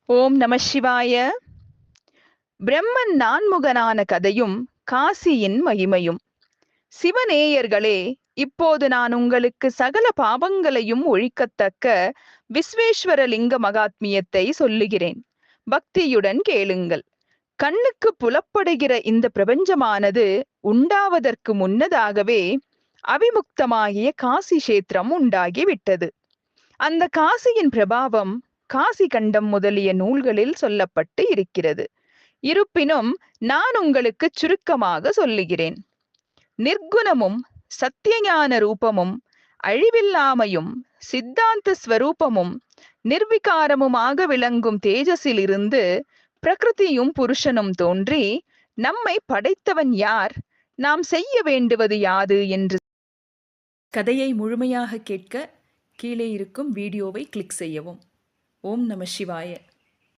ஓம் நம சிவாய. பிரம்மன் நான்முகனான கதையும் காசியின் மகிமையும். சிவநேயர்களே, இப்போது நான் உங்களுக்கு சகல பாவங்களையும் ஒழிக்கத்தக்க விஸ்வேஸ்வர லிங்க மகாத்மியத்தை சொல்லுகிறேன். பக்தியுடன் கேளுங்கள். கண்ணுக்கு புலப்படுகிற இந்த பிரபஞ்சமானது உண்டாவதற்கு முன்னதாகவே அவிமுக்தமாகிய காசி கஷேத்திரம் உண்டாகிவிட்டது. அந்த காசியின் பிரபாவம் காசி கண்டம் முதலிய நூல்களில் சொல்லப்பட்டு இருக்கிறது. இருப்பினும் நான் உங்களுக்கு சுருக்கமாக சொல்லுகிறேன். நிர்குணமும் சத்தியஞான ரூபமும் அழிவில்லாமையும் சித்தாந்த ஸ்வரூபமும் நிர்விகாரமுமாக விளங்கும் தேஜஸிலிருந்து பிரகிருதியும் புருஷனும் தோன்றி நம்மை படைத்தவன் யார், நாம் செய்ய வேண்டுவது யாது என்று கதையை முழுமையாக கேட்க கீழே இருக்கும் வீடியோவை கிளிக் செய்யவும். ஓம் நம சிவாய.